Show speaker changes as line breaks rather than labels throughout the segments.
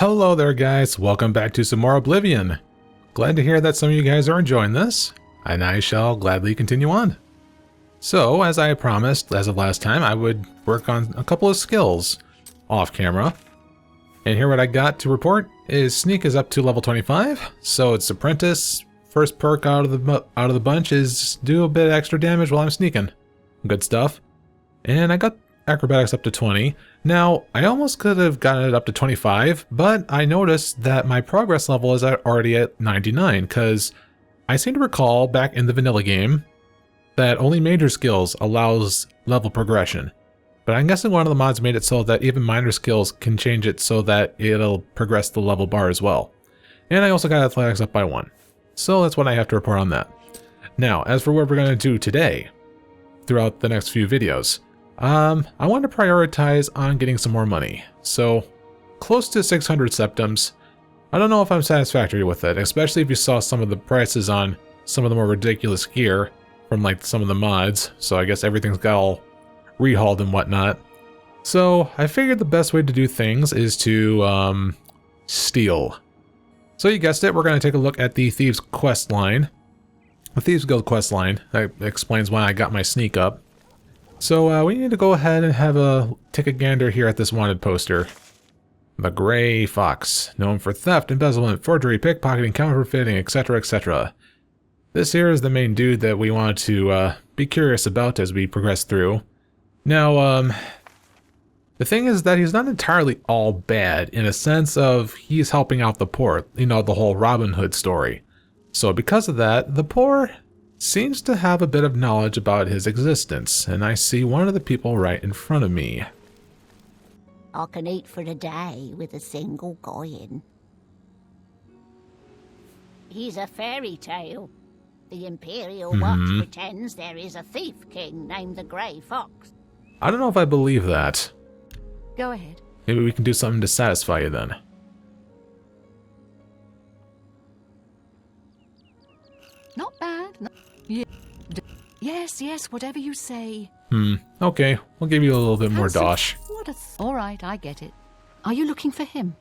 Hello there guys, welcome back to some more Oblivion. Glad to hear that some of you guys are enjoying this, and I shall gladly continue on. So, as I promised as of last time, I would work on a couple of skills off camera. And here what I got to report is Sneak is up to level 25, so it's Apprentice. First perk out of the bunch is do a bit of extra damage while I'm sneaking. Good stuff. And I got Acrobatics up to 20. Now, I almost could have gotten it up to 25, but I noticed that my progress level is already at 99, because I seem to recall back in the vanilla game that only major skills allows level progression. But I'm guessing one of the mods made it so that even minor skills can change it so that it'll progress the level bar as well. And I also got Athletics up by 1. So that's what I have to report on that. Now, as for what we're going to do today, throughout the next few videos, I want to prioritize on getting some more money. So, close to 600 Septims. I don't know if I'm satisfactory with it, especially if you saw some of the prices on some of the more ridiculous gear from like some of the mods. So I guess everything's got all rehauled and whatnot. So I figured the best way to do things is to steal. So you guessed it, we're going to take a look at the Thieves quest line. The Thieves Guild quest line. That explains why I got my sneak up. So we need to go ahead and take a gander here at this wanted poster. The Gray Fox, known for theft, embezzlement, forgery, pickpocketing, counterfeiting, etc., etc. This here is the main dude that we want to be curious about as we progress through. Now, the thing is that he's not entirely all bad in a sense of he's helping out the poor, you know, the whole Robin Hood story. So because of that, the poor seems to have a bit of knowledge about his existence, and I see one of the people right in front of me.
I can eat for a day with a single coin. He's a fairy tale. The Imperial Watch pretends there is a thief king named the Grey Fox.
I don't know if I believe that.
Go ahead.
Maybe we can do something to satisfy you then.
Not bad. Yes, whatever you say.
Okay, we'll give you a little bit more dosh.
All right, I get it. Are you looking for him?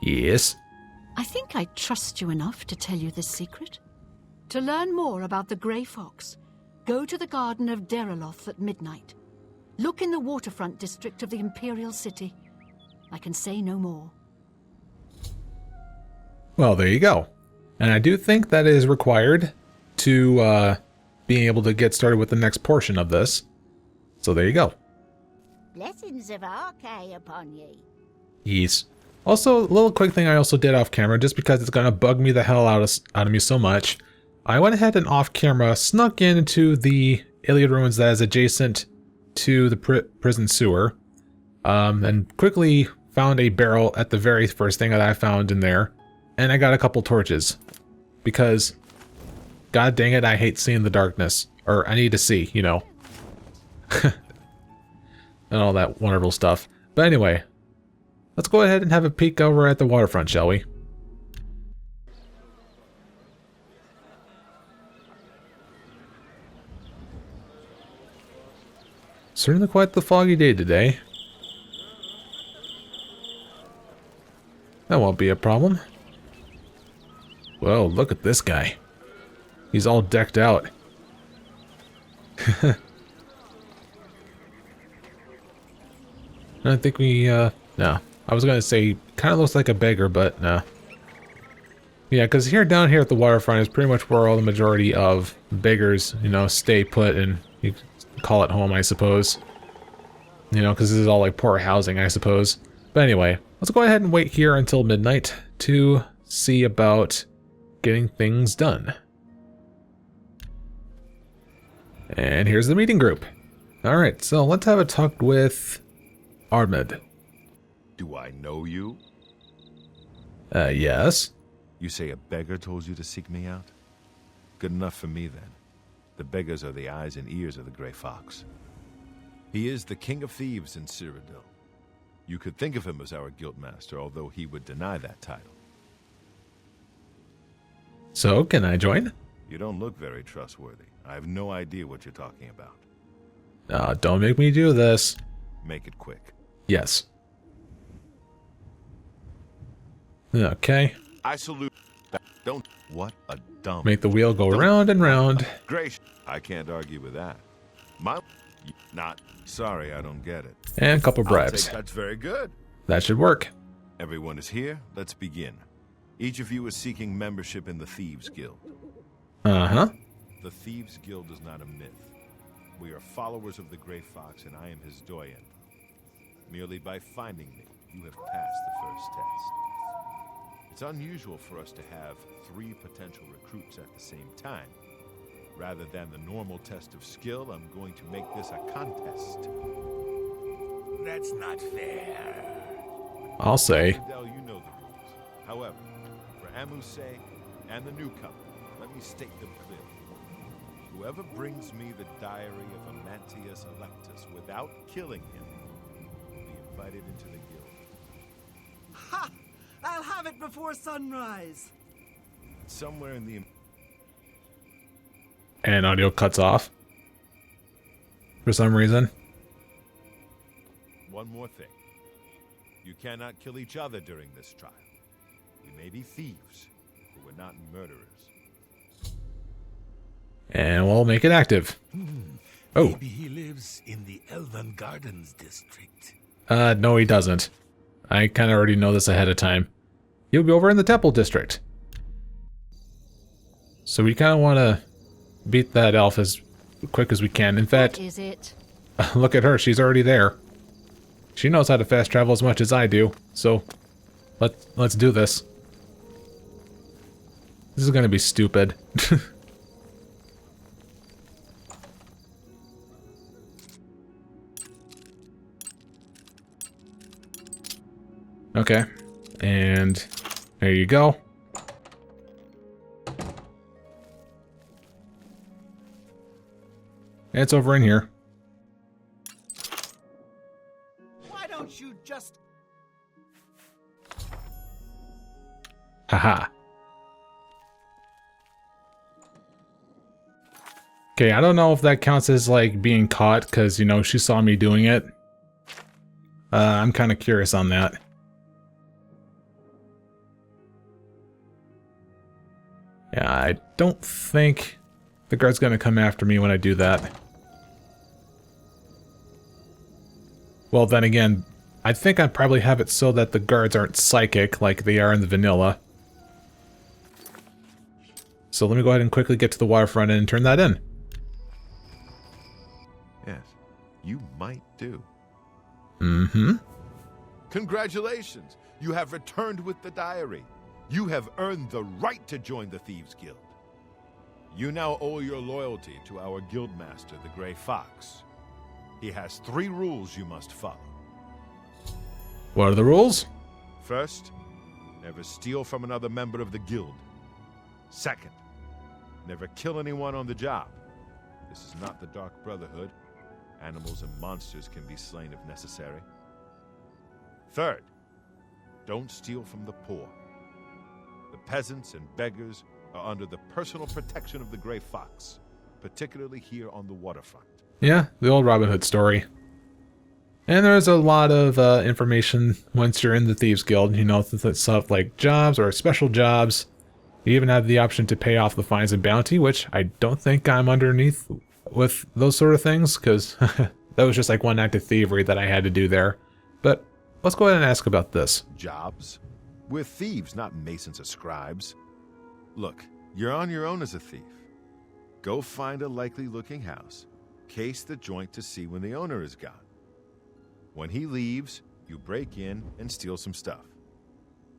Yes.
I think I trust you enough to tell you this secret. To learn more about the Grey Fox, go to the Garden of Deraloth at midnight. Look in the waterfront district of the Imperial City. I can say no more.
Well, there you go. And I do think that is required to being able to get started with the next portion of this. So there you go.
Blessings of Archay upon ye.
Yes. Also, a little quick thing I also did off camera, just because it's gonna bug me the hell out of me so much. I went ahead and off camera snuck into the Iliad ruins that is adjacent to the prison sewer, and quickly found a barrel at the very first thing that I found in there, and I got a couple torches, because god dang it, I hate seeing the darkness, or I need to see, you know, and all that wonderful stuff. But anyway, let's go ahead and have a peek over at the waterfront, shall we? Certainly quite the foggy day today. That won't be a problem. Whoa, look at this guy. He's all decked out. I think we, no. I was gonna say, kind of looks like a beggar, but no. Yeah, because down here at the waterfront is pretty much where all the majority of beggars, you know, stay put and you call it home, I suppose. You know, because this is all like poor housing, I suppose. But anyway, let's go ahead and wait here until midnight to see about getting things done. And here's the meeting group. Alright, so let's have a talk with Ahmed.
Do I know you?
Yes.
You say a beggar told you to seek me out? Good enough for me, then. The beggars are the eyes and ears of the Grey Fox. He is the king of thieves in Cyrodiil. You could think of him as our guildmaster, although he would deny that title.
So, can I join?
You don't look very trustworthy. I have no idea what you're talking about.
Don't make me do this.
Make it quick.
Yes. Okay.
I salute. Don't. What a dumb.
Make the wheel go round and round.
Gracious. I can't argue with that. My. Not. Sorry, I don't get it.
And a couple bribes.
That's very good.
That should work.
Everyone is here. Let's begin. Each of you is seeking membership in the Thieves Guild.
Uh-huh.
The Thieves Guild is not a myth. We are followers of the Grey Fox, and I am his doyen. Merely by finding me, you have passed the first test. It's unusual for us to have 3 potential recruits at the same time. Rather than the normal test of skill, I'm going to make this a contest.
That's not fair.
I'll say.
Adele, you know the rules. However, for Amu's sake and the newcomer, let me state them clearly. Whoever brings me the diary of Amantius Electus without killing him will be invited into the guild.
Ha! I'll have it before sunrise.
Somewhere in the...
And audio cuts off. For some reason.
One more thing. You cannot kill each other during this trial. We may be thieves, but we're not murderers.
And we'll make it active. Oh.
Maybe he lives in the Elven Gardens district.
No he doesn't. I kind of already know this ahead of time. He'll be over in the Temple District. So we kind of want to beat that elf as quick as we can. In fact,
Is it?
look at her. She's already there. She knows how to fast travel as much as I do. So let's do this. This is going to be stupid. Okay. And there you go. It's over in here.
Why don't you just...
Haha. Okay, I don't know if that counts as like being caught because, you know, she saw me doing it. I'm kind of curious on that. Yeah, I don't think the guard's gonna come after me when I do that. Well, then again, I think I probably have it so that the guards aren't psychic like they are in the vanilla. So let me go ahead and quickly get to the waterfront and turn that in.
Yes, you might do.
Mm-hmm.
Congratulations! You have returned with the diary. You have earned the right to join the Thieves Guild. You now owe your loyalty to our guildmaster, the Grey Fox. He has 3 rules you must follow.
What are the rules?
First, never steal from another member of the guild. Second, never kill anyone on the job. This is not the Dark Brotherhood. Animals and monsters can be slain if necessary. Third, don't steal from the poor. The peasants and beggars are under the personal protection of the Grey Fox, particularly here on the waterfront.
Yeah, the old Robin Hood story. And there's a lot of information once you're in the Thieves Guild, you know, stuff like jobs or special jobs. You even have the option to pay off the fines and bounty, which I don't think I'm underneath with those sort of things, because that was just like one act of thievery that I had to do there. But let's go ahead and ask about this.
Jobs? We're thieves, not masons or scribes. Look, you're on your own as a thief. Go find a likely-looking house, case the joint to see when the owner is gone. When he leaves, you break in and steal some stuff.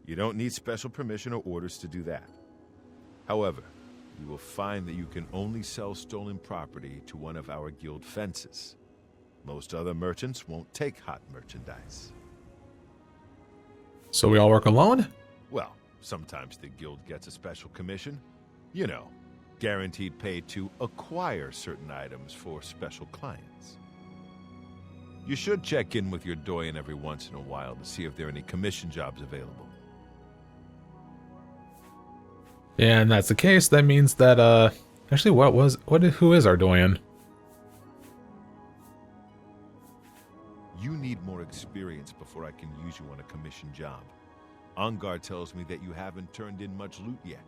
You don't need special permission or orders to do that. However, you will find that you can only sell stolen property to one of our guild fences. Most other merchants won't take hot merchandise.
So we all work alone?
Well, sometimes the guild gets a special commission. You know, guaranteed pay to acquire certain items for special clients. You should check in with your doyen every once in a while to see if there are any commission jobs available.
And that's the case. That means that, actually, who is our doyen?
You need more experience before I can use you on a commission job. Ongar tells me that you haven't turned in much loot yet.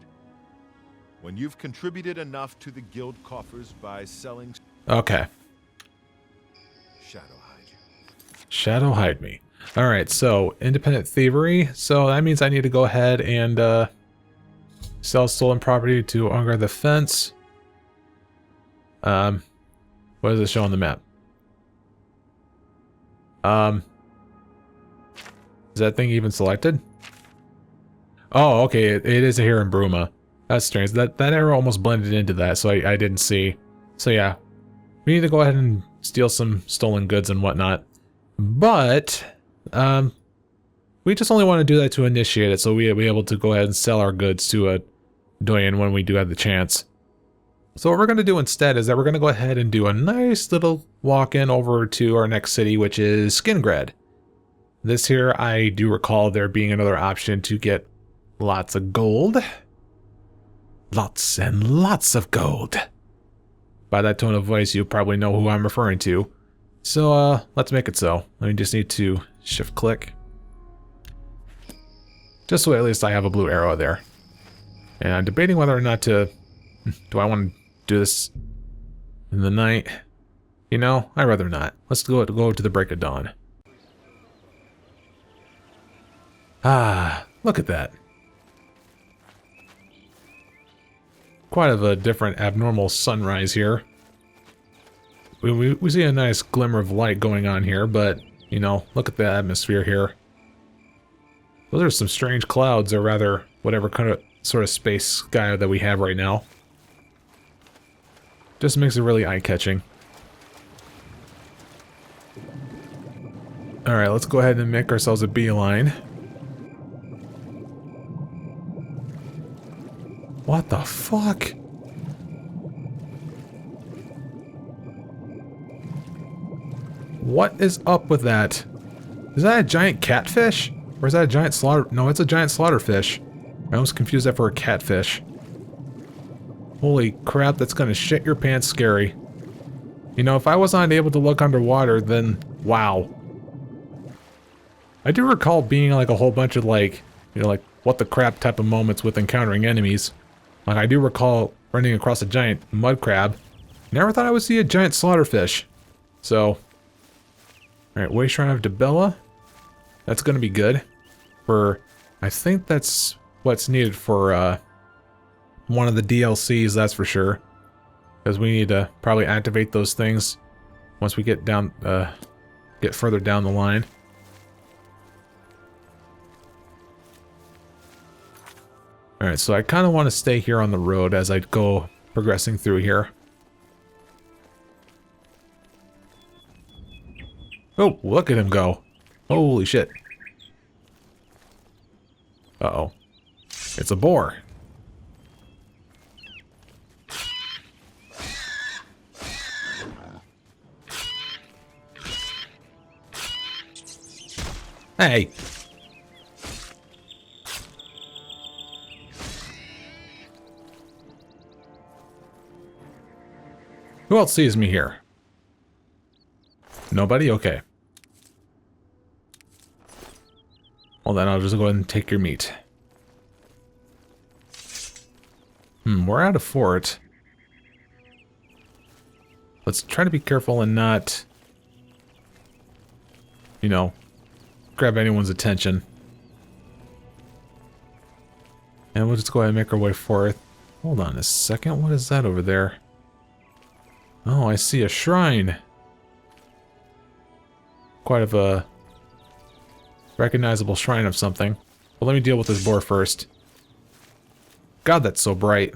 When you've contributed enough to the guild coffers by selling...
Okay.
Shadow hide you.
Shadow hide me. Alright, so independent thievery. So that means I need to go ahead and sell stolen property to Ongar the Fence. What does it show on the map? Is that thing even selected? Oh, okay, it is here in Bruma. That's strange. That arrow almost blended into that, so I didn't see. So yeah, we need to go ahead and steal some stolen goods and whatnot. But, we just only want to do that to initiate it, so we'll be able to go ahead and sell our goods to a Doyen when we do have the chance. So what we're going to do instead is that we're going to go ahead and do a nice little walk-in over to our next city, which is Skingrad. This here, I do recall there being another option to get lots of gold. Lots and lots of gold. By that tone of voice, you probably know who I'm referring to. So, let's make it so. I just need to shift-click. Just so at least I have a blue arrow there. And I'm debating whether or not to... Do I want to do this in the night? You know, I'd rather not. Let's go to the break of dawn. Ah, look at that. Quite of a different abnormal sunrise here. We see a nice glimmer of light going on here, but, you know, look at the atmosphere here. Those are some strange clouds, or rather, whatever kind of sort of space sky that we have right now. Just makes it really eye-catching. Alright, let's go ahead and make ourselves a beeline. What the fuck? What is up with that? Is that a giant catfish? Or is that a giant slaughter? No, it's a giant slaughterfish. I almost confused that for a catfish. Holy crap, that's gonna shit your pants scary. You know, if I was not able to look underwater, then wow. I do recall being like a whole bunch of like, you know, like what the crap type of moments with encountering enemies. Like I do recall running across a giant mud crab. Never thought I would see a giant slaughterfish. So, alright, Way Shrine of Debella. That's gonna be good. For, I think that's what's needed for one of the DLCs, that's for sure. Because we need to probably activate those things once we get down, get further down the line. Alright, so I kind of want to stay here on the road as I go progressing through here. Oh, look at him go. Holy shit. Uh-oh. It's a boar. Hey! Who else sees me here? Nobody? Okay. Well then, I'll just go ahead and take your meat. We're at a fort. Let's try to be careful and not, you know, grab anyone's attention. And we'll just go ahead and make our way forth. Hold on a second, what is that over there? Oh, I see a shrine. Quite of a recognizable shrine of something. Well, let me deal with this boar first. God, that's so bright.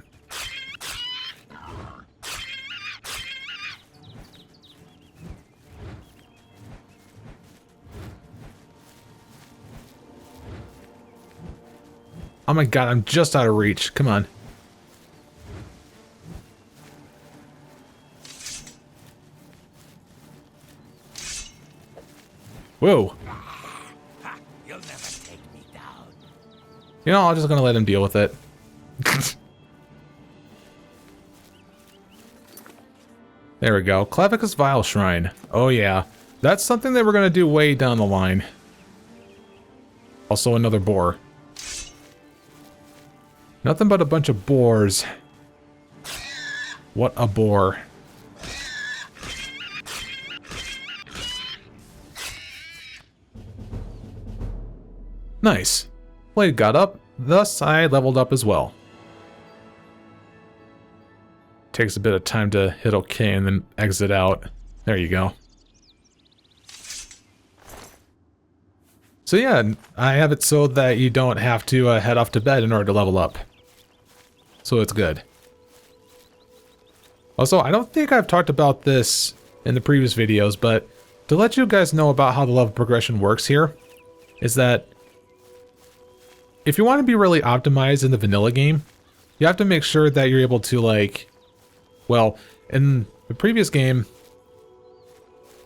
Oh my god, I'm just out of reach. Come on. Whoa.
You'll never take me down.
You know, I'm just gonna let him deal with it. There we go. Clavicus Vile Shrine. Oh yeah. That's something that we're gonna do way down the line. Also another boar. Nothing but a bunch of boars. What a bore. Nice. Blade got up, thus I leveled up as well. Takes a bit of time to hit OK and then exit out. There you go. So yeah, I have it so that you don't have to head off to bed in order to level up. So it's good. Also, I don't think I've talked about this in the previous videos, but to let you guys know about how the level progression works here, is that if you want to be really optimized in the vanilla game, you have to make sure that you're able to, like, well, in the previous game,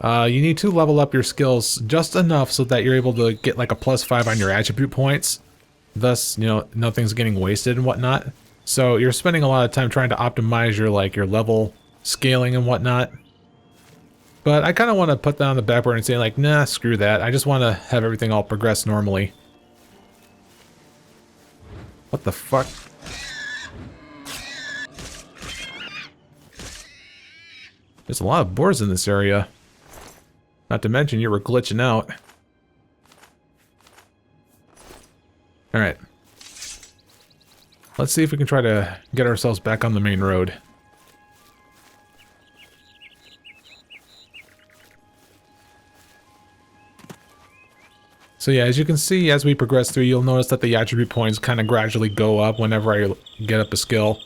you need to level up your skills just enough so that you're able to get like a +5 on your attribute points. Thus, you know, nothing's getting wasted and whatnot. So you're spending a lot of time trying to optimize your, like, your level scaling and whatnot. But I kind of want to put that on the back burner and say, like, nah, screw that. I just want to have everything all progress normally. What the fuck? There's a lot of boars in this area. Not to mention you were glitching out. Alright. Let's see if we can try to get ourselves back on the main road. So yeah, as you can see, as we progress through, you'll notice that the attribute points kind of gradually go up whenever I get up a skill.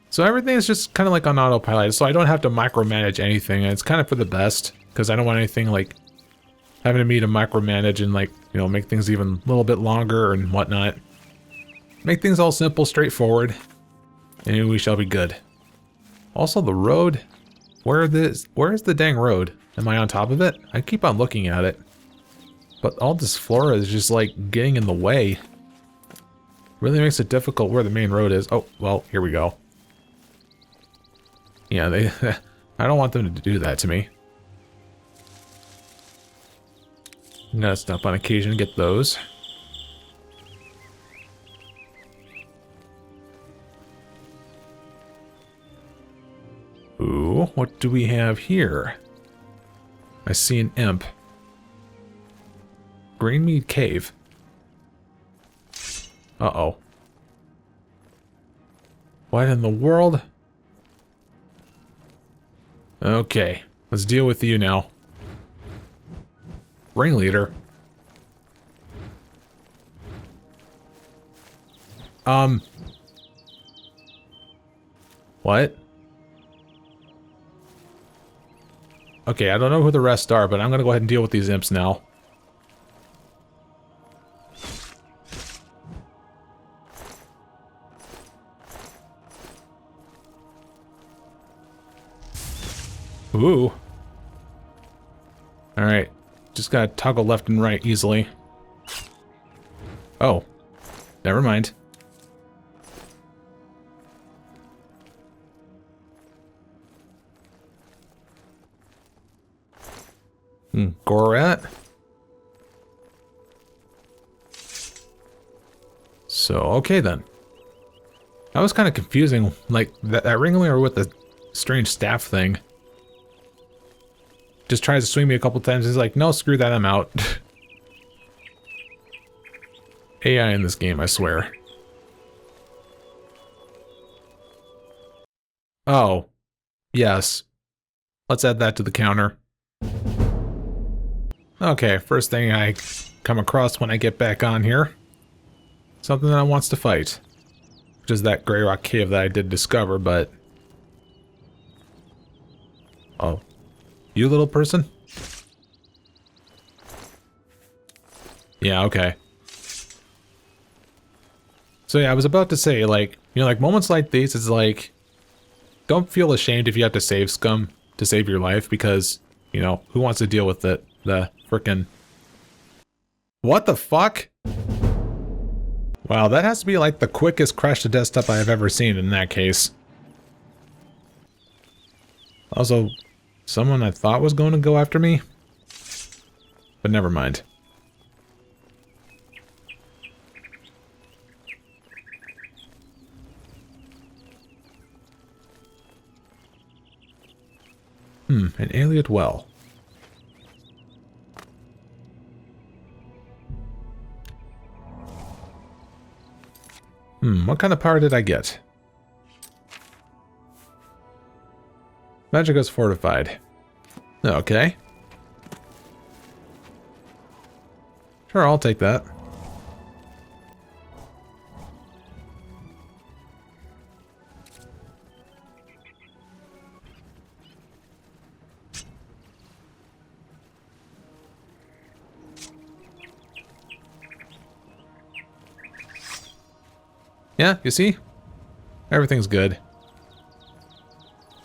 So everything is just kind of like on autopilot, so I don't have to micromanage anything, and it's kind of for the best, because I don't want anything like having me to micromanage and, like, you know, make things even a little bit longer and whatnot. Make things all simple, straightforward, and we shall be good. Also, the road, where is the dang road? Am I on top of it? I keep on looking at it. But all this flora is just, like, getting in the way. Really makes it difficult where the main road is. Oh, well, here we go. Yeah, they... I don't want them to do that to me. I'm gonna stop on occasion to get those. Ooh, what do we have here? I see an imp. Greenmead Cave. Uh-oh. What in the world? Okay, let's deal with you now. Ringleader. What? Okay, I don't know who the rest are, but I'm gonna go ahead and deal with these imps now. Ooh. Alright. Just gotta toggle left and right easily. Oh. Never mind. Gorat. So, okay then. That was kind of confusing. Like, that ringleader with the strange staff thing. Just tries to swing me a couple times. He's like, no, screw that, I'm out. AI in this game, I swear. Oh. Yes. Let's add that to the counter. Okay, first thing I come across when I get back on here. Something that wants to fight. Which is that Grey Rock Cave that I did discover, but... Oh. You little person? Yeah, okay. So yeah, I was about to say, like, you know, like, moments like these, it's like... Don't feel ashamed if you have to save scum to save your life, because, you know, who wants to deal with it? The frickin'... What the fuck? Wow, that has to be like the quickest crash to desktop I have ever seen in that case. Also, someone I thought was going to go after me? But never mind. An Aliot well. What kind of power did I get? Magicka's fortified. Okay. Sure, I'll take that. Yeah, you see? Everything's good.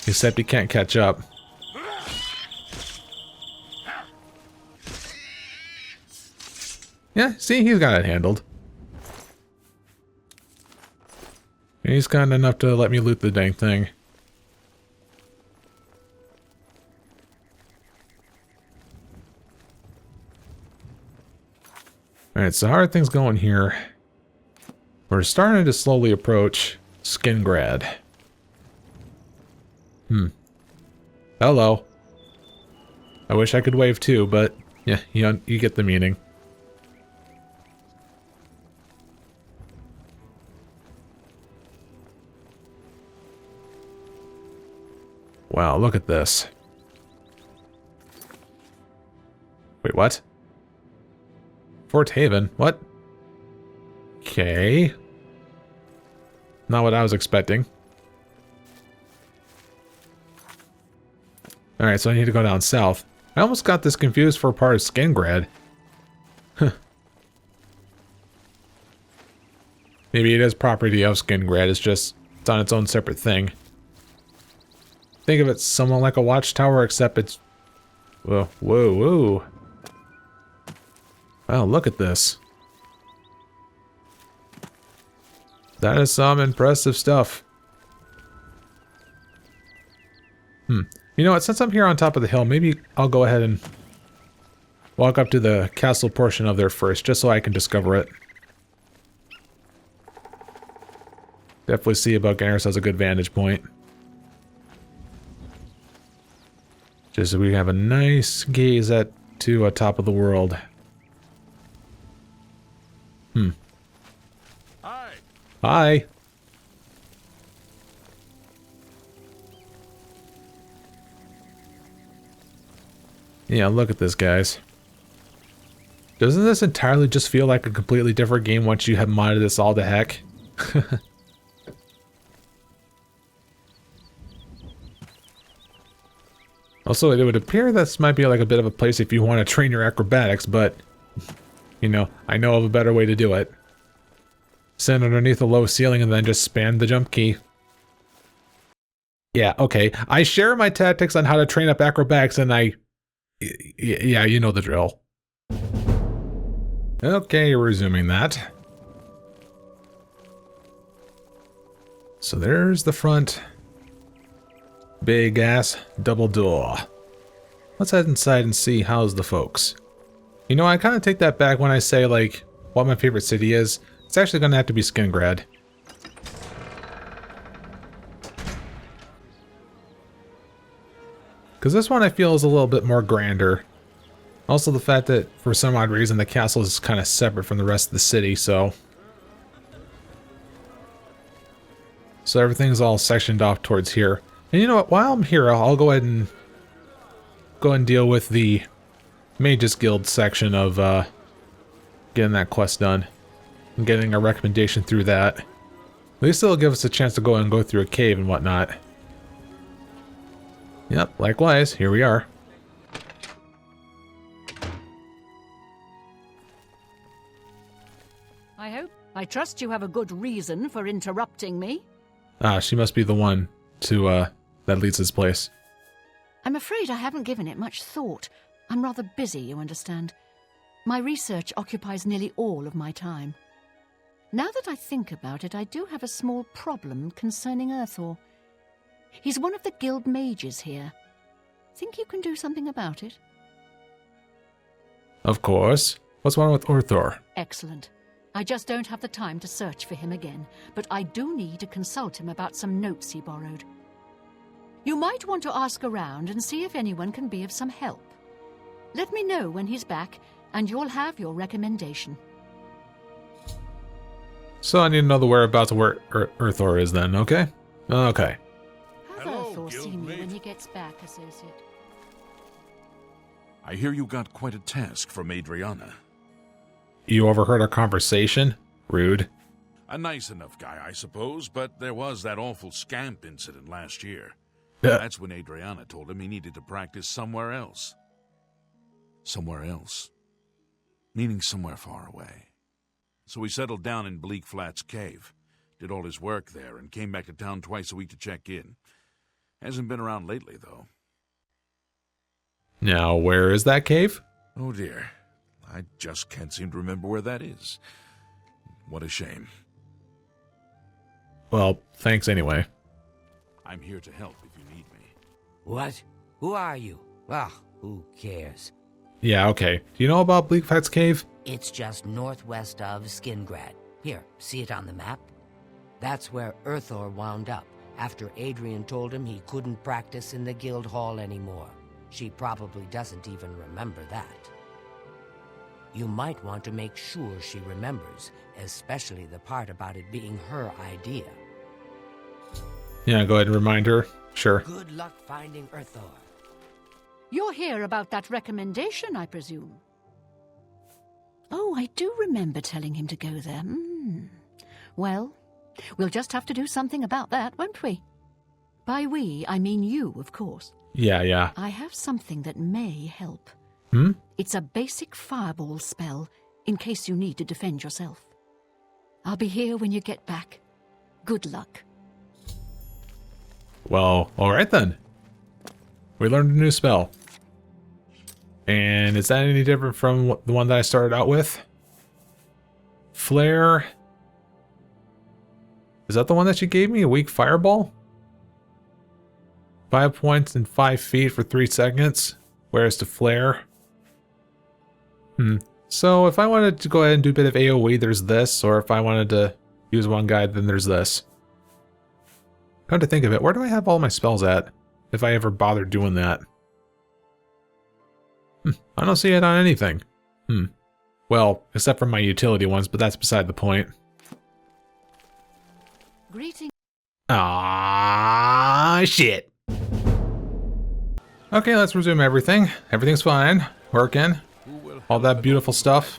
Except he can't catch up. Yeah, see, he's got it handled. He's kind enough to let me loot the dang thing. Alright, so how are things going here? We're starting to slowly approach Skingrad. Hello. I wish I could wave too, but yeah, you get the meaning. Wow, look at this. Wait, what? Fort Haven? What? Okay. Not what I was expecting. Alright, so I need to go down south. I almost got this confused for part of Skingrad. Maybe it is property of Skingrad, it's on its own separate thing. Think of it somewhat like a watchtower, except it's... Whoa, whoa, whoa. Wow, look at this. That is some impressive stuff. You know what, since I'm here on top of the hill, maybe I'll go ahead and walk up to the castle portion of there first, just so I can discover it. Definitely see about getting ourselves a good vantage point. Just so we have a nice gaze to top of the world.
Hi.
Hi. Yeah, look at this, guys. Doesn't this entirely just feel like a completely different game once you have modded this all to heck? Also, it would appear this might be like a bit of a place if you want to train your acrobatics, but, you know, I know of a better way to do it. Stand underneath a low ceiling and then just spam the jump key. Yeah, okay. I share my tactics on how to train up acrobatics and yeah, you know the drill. Okay, resuming that. So there's the front. Big ass double door. Let's head inside and see how's the folks. You know, I kind of take that back when I say, like, what my favorite city is. It's actually going to have to be Skingrad. Because this one I feel is a little bit more grander. Also the fact that, for some odd reason, the castle is kind of separate from the rest of the city, so everything's all sectioned off towards here. And you know what, while I'm here, I'll go ahead and deal with the Mages Guild section of getting that quest done. And getting a recommendation through that. At least it'll give us a chance to go through a cave and whatnot. Yep, likewise, here we are.
I trust you have a good reason for interrupting me.
Ah, she must be the one to, that leads this place.
I'm afraid I haven't given it much thought. I'm rather busy, you understand. My research occupies nearly all of my time. Now that I think about it, I do have a small problem concerning Urthor. He's one of the guild mages here. Think you can do something about it?
Of course. What's wrong with Urthor?
Excellent. I just don't have the time to search for him again, but I do need to consult him about some notes he borrowed. You might want to ask around and see if anyone can be of some help. Let me know when he's back, and you'll have your recommendation.
So I need to know the whereabouts of where Earthor is then, okay? Okay.
Have
Hello,
Earthor seen you
guildmate.
when he gets back, Associate?
I hear you got quite a task from Adriana.
You overheard our conversation? Rude.
A nice enough guy, I suppose, but there was that awful scamp incident last year.
Yeah.
That's when Adriana told him he needed to practice somewhere else. Somewhere else. Meaning somewhere far away. So he settled down in Bleak Flats Cave, did all his work there, and came back to town twice a week to check in. Hasn't been around lately, though.
Now, where is that cave?
Oh dear. I just can't seem to remember where that is. What a shame.
Well, thanks anyway.
I'm here to help if you need me.
What? Who are you? Ah, who cares?
Yeah, okay. Do you know about Bleak Flats Cave?
It's just northwest of Skingrad. Here, see it on the map? That's where Earthor wound up, after Adrian told him he couldn't practice in the guild hall anymore. She probably doesn't even remember that. You might want to make sure she remembers, especially the part about it being her idea.
Yeah, go ahead and remind her. Sure.
Good luck finding Earthor.
You're here about that recommendation, I presume. Oh, I do remember telling him to go there. Well, we'll just have to do something about that, won't we? By we, I mean you, of course.
Yeah.
I have something that may help.
Hmm?
It's a basic fireball spell, in case you need to defend yourself. I'll be here when you get back. Good luck.
Well, alright then. We learned a new spell. And is that any different from the one that I started out with? Flare. Is that the one that she gave me? A weak fireball? 5 points and 5 feet for 3 seconds. Whereas to flare. So if I wanted to go ahead and do a bit of AoE, there's this. Or if I wanted to use one guide, then there's this. Come to think of it, where do I have all my spells at? If I ever bothered doing that. I don't see it on anything. Well, except for my utility ones, but that's beside the point.
Greetings.
Ah, shit. Okay, let's resume everything. Everything's fine. Working. All that beautiful stuff.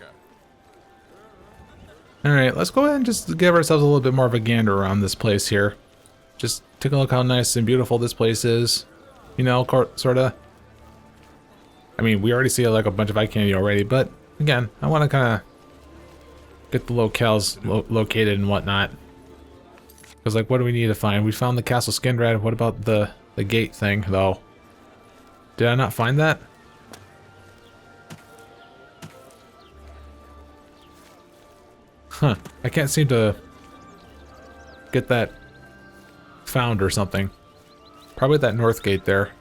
Alright, let's go ahead and just give ourselves a little bit more of a gander around this place here. Just take a look how nice and beautiful this place is. You know, sorta. I mean, we already see like a bunch of eye candy already, but again, I want to kind of get the locales located and whatnot. Because like, what do we need to find? We found the Castle Skingrad. What about the gate thing, though? Did I not find that? Huh. I can't seem to get that found or something. Probably that north gate there.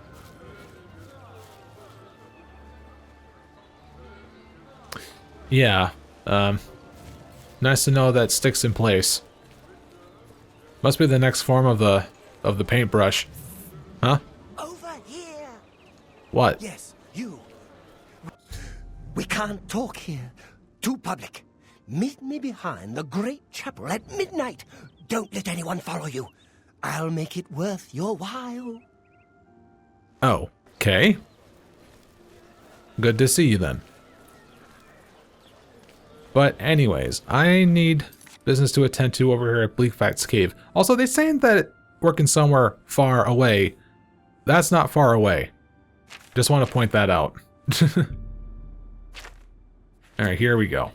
Yeah. Nice to know that sticks in place. Must be the next form of the paintbrush. Huh?
Over here!
What?
Yes, you. We can't talk here. Too public. Meet me behind the great chapel at midnight. Don't let anyone follow you. I'll make it worth your while.
Oh, okay. Good to see you then. But anyways, I need business to attend to over here at Bleak Flats Cave. Also, they're saying that working somewhere far away. That's not far away. Just want to point that out. Alright, here we go.